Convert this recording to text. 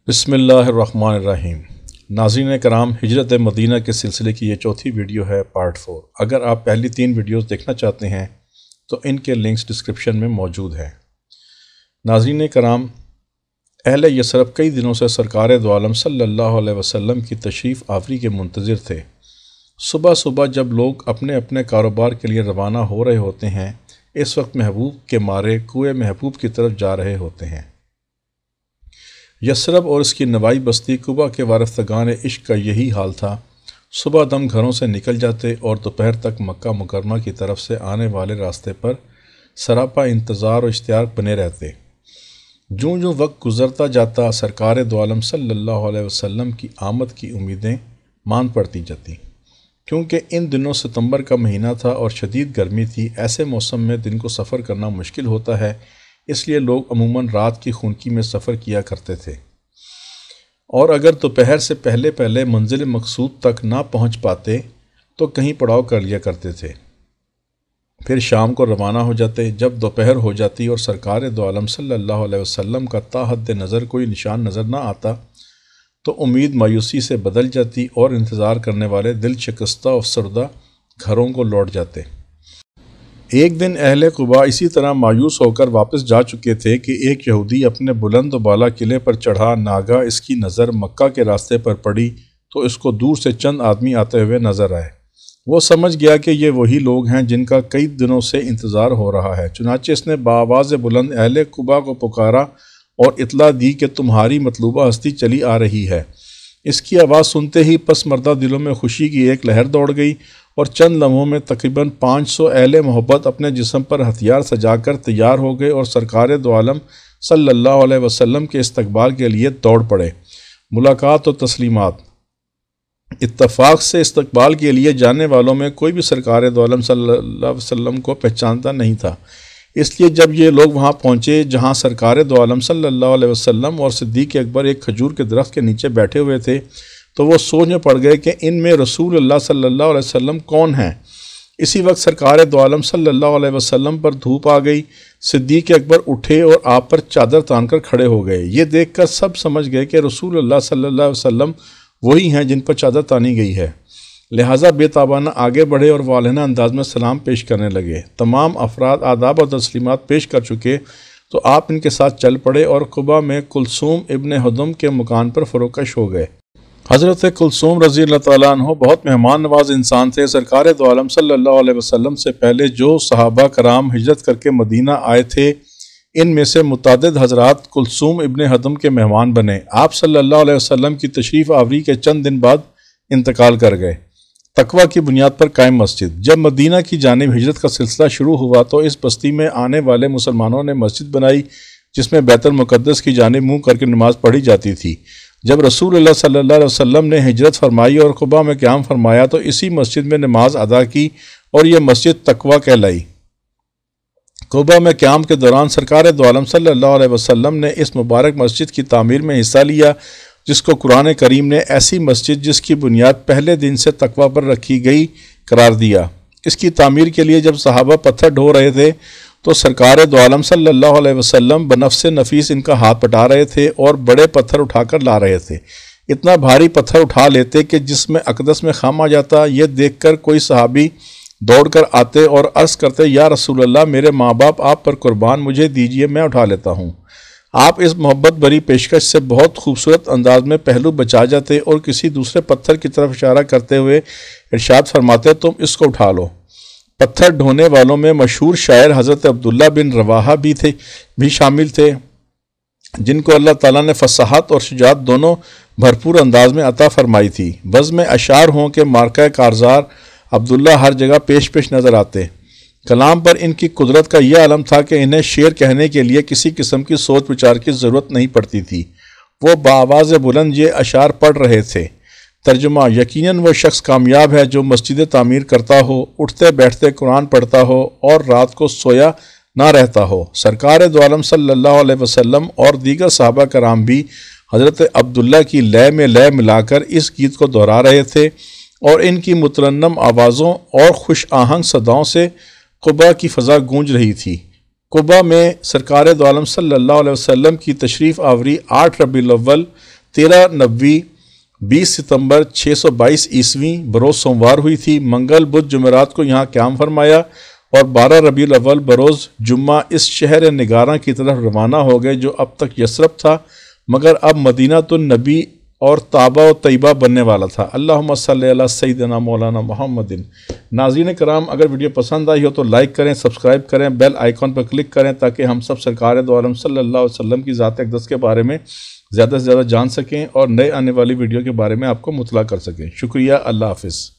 بسم اللہ الرحمن الرحیم۔ ناظرین کرام، ہجرت مدینہ کے سلسلے کی یہ چوتھی ویڈیو ہے پارٹ 4۔ اگر آپ پہلی 3 ویڈیوز دیکھنا چاہتے ہیں تو ان کے لنکس ڈسکرپشن میں موجود ہیں۔ ناظرین کرام، اہل یثرب کئی دنوں سے سرکار دو عالم صلی اللہ علیہ وسلم کی تشریف آوری کے منتظر تھے۔ صبح صبح جب لوگ اپنے اپنے کاروبار کے لیے روانہ ہو رہے ہوتے ہیں، اس وقت محبوب کے مارے کوئے محبوب کی طرف جا رہے ہوتے ہیں۔ یثرب اور اس کی نوائی بستی قبا کے وارثگان عشق کا یہی حال تھا۔ صبح دم گھروں سے نکل جاتے اور دوپہر تک مکہ مکرمہ کی طرف سے آنے والے راستے پر سراپا انتظار و اشتیاق بنے رہتے۔ جوں جوں وقت گزرتا جاتا، سرکار دو عالم صلی اللہ علیہ وسلم کی آمد کی امیدیں مان پڑتی جاتی، کیونکہ ان دنوں ستمبر کا مہینہ تھا اور شدید گرمی تھی۔ ایسے موسم میں دن کو سفر کرنا مشکل ہوتا ہے، اس لیے لوگ عموماً رات کی خنکی میں سفر کیا کرتے تھے، اور اگر دوپہر سے پہلے منزل مقصود تک نہ پہنچ پاتے تو کہیں پڑاؤ کر لیا کرتے تھے، پھر شام کو روانہ ہو جاتے۔ جب دوپہر ہو جاتی اور سرکار دو عالم صلی اللہ علیہ وسلم کا تا حد نظر کوئی نشان نظر نہ آتا تو امید مایوسی سے بدل جاتی اور انتظار کرنے والے دل شکستہ و افسردہ گھروں کو لوٹ جاتے۔ ایک دن اہل قباء اسی طرح مایوس ہو کر واپس جا چکے تھے کہ ایک یہودی اپنے بلند و بالا قلعے پر چڑھا۔ ناگاہ اس کی نظر مکہ کے راستے پر پڑی تو اس کو دور سے چند آدمی آتے ہوئے نظر آئے۔ وہ سمجھ گیا کہ یہ وہی لوگ ہیں جن کا کئی دنوں سے انتظار ہو رہا ہے، چنانچہ اس نے بآواز بلند اہل قباء کو پکارا اور اطلاع دی کہ تمہاری مطلوبہ ہستی چلی آ رہی ہے۔ اس کی آواز سنتے ہی پسماندہ دلوں میں خوشی کی ایک لہر دوڑ گئی اور چند لمحوں میں تقریباً 500 اہل محبت اپنے جسم پر ہتھیار سجا کر تیار ہو گئے اور سرکار دو عالم صلی اللہ علیہ وسلم کے استقبال کے لیے دوڑ پڑے۔ ملاقات و تسلیمات۔ اتفاق سے استقبال کے لیے جانے والوں میں کوئی بھی سرکار دو عالم صلی اللہ علیہ وسلم کو پہچانتا نہیں تھا، اس لیے جب یہ لوگ وہاں پہنچے جہاں سرکار دو عالم صلی اللہ علیہ وسلم اور صدیق اکبر ایک کھجور کے درخت کے نیچے بیٹھے ہوئے تھے تو وہ سوچ میں پڑ گئے کہ ان میں رسول اللہ صلی اللہ علیہ وسلم کون ہیں۔ اسی وقت سرکار دو عالم صلی اللہ علیہ وسلم پر دھوپ آ گئی۔ صدیق اکبر اٹھے اور آپ پر چادر تان کر کھڑے ہو گئے۔ یہ دیکھ کر سب سمجھ گئے کہ رسول اللہ صلی اللہ علیہ وسلم وہی ہیں جن پر چادر تانی گئی ہے، لہٰذا بے تابانہ آگے بڑھے اور والہانہ انداز میں سلام پیش کرنے لگے۔ تمام افراد آداب اور تسلیمات پیش کر چکے تو آپ ان کے ساتھ چل پڑے اور قباء میں کلثوم ابن ہدم کے مکان پر فروکش ہو گئے۔ حضرت کلثوم رضی اللہ تعالیٰ عنہ بہت مہمان نواز انسان تھے۔ سرکار دو عالم صلی اللہ علیہ وسلم سے پہلے جو صحابہ کرام ہجرت کر کے مدینہ آئے تھے، ان میں سے متعدد حضرات کلثوم ابن ہدم کے مہمان بنے۔ آپ صلی اللہ علیہ وسلم کی تشریف آوری کے چند دن بعد انتقال کر گئے۔ تقویٰ کی بنیاد پر قائم مسجد۔ جب مدینہ کی جانب ہجرت کا سلسلہ شروع ہوا تو اس بستی میں آنے والے مسلمانوں نے مسجد بنائی جس میں بیت المقدس کی جانب منہ کر کے نماز پڑھی جاتی تھی۔ جب رسول اللہ صلی اللہ علیہ وسلم نے ہجرت فرمائی اور قباء میں قیام فرمایا تو اسی مسجد میں نماز ادا کی اور یہ مسجد تقویٰ کہلائی۔ قباء میں قیام کے دوران سرکار دو عالم صلی اللہ علیہ وسلم نے اس مبارک مسجد کی تعمیر میں حصہ لیا، جس کو قرآن کریم نے ایسی مسجد جس کی بنیاد پہلے دن سے تقویٰ پر رکھی گئی قرار دیا۔ اس کی تعمیر کے لیے جب صحابہ پتھر ڈھو رہے تھے تو سرکار دو عالم صلی اللہ علیہ وسلم بنفس نفیس ان کا ہاتھ پٹا رہے تھے اور بڑے پتھر اٹھا کر لا رہے تھے۔ اتنا بھاری پتھر اٹھا لیتے کہ جس میں اقدس میں خم آ جاتا۔ یہ دیکھ کر کوئی صحابی دوڑ کر آتے اور عرض کرتے، یا رسول اللہ، میرے ماں باپ آپ پر قربان، مجھے دیجئے، میں اٹھا لیتا ہوں۔ آپ اس محبت بری پیشکش سے بہت خوبصورت انداز میں پہلو بچا جاتے اور کسی دوسرے پتھر کی طرف اشارہ کرتے ہوئے ارشاد فرماتے، تم اس کو اٹھا لو۔ پتھر ڈھونے والوں میں مشہور شاعر حضرت عبداللہ بن رواحہ بھی شامل تھے، جن کو اللہ تعالیٰ نے فصاحت اور شجاعت دونوں بھرپور انداز میں عطا فرمائی تھی۔ بزم اشعار ہوں کہ مارکہ کارزار عبداللہ ہر جگہ پیش نظر آتے۔ کلام پر ان کی قدرت کا یہ عالم تھا کہ انہیں شعر کہنے کے لیے کسی قسم کی سوچ وچار کی ضرورت نہیں پڑتی تھی۔ وہ بآواز بلند یہ اشعار پڑھ رہے تھے۔ ترجمہ: یقیناً وہ شخص کامیاب ہے جو مسجد تعمیر کرتا ہو، اٹھتے بیٹھتے قرآن پڑھتا ہو اور رات کو سویا نہ رہتا ہو۔ سرکار دو عالم صلی اللہ علیہ وسلم اور دیگر صحابہ کرام بھی حضرت عبداللہ کی لے میں لے ملا کر اس گیت کو دہرا رہے تھے اور ان کی مترنم آوازوں اور خوش آہنگ صداؤں سے قباء کی فضا گونج رہی تھی۔ قباء میں سرکار دو عالم صلی اللہ علیہ وسلم کی تشریف آوری 8 ربیع الاول 13 نوی 20 ستمبر 622 عیسوی بروز سوموار ہوئی تھی۔ منگل بدھ جمعرات کو یہاں قیام فرمایا اور 12 ربیع الاول بروز جمعہ اس شہر نگاراں کی طرف روانہ ہو گئے جو اب تک یثرب تھا مگر اب مدینہ النبی اور طابہ و طیبہ بننے والا تھا۔ اللہم صلی علی سیدنا مولانا محمد۔ ناظرین کرام، اگر ویڈیو پسند آئی ہو تو لائک کریں، سبسکرائب کریں، بیل آئیکن پر کلک کریں تاکہ ہم سب سرکار دو عالم صلی اللہ علیہ وسلم کی ذات اقدس کے بارے میں زیادہ سے زیادہ جان سکیں اور نئے آنے والی ویڈیو کے بارے میں آپ کو مطلع کر سکیں۔ شکریہ، اللہ حافظ۔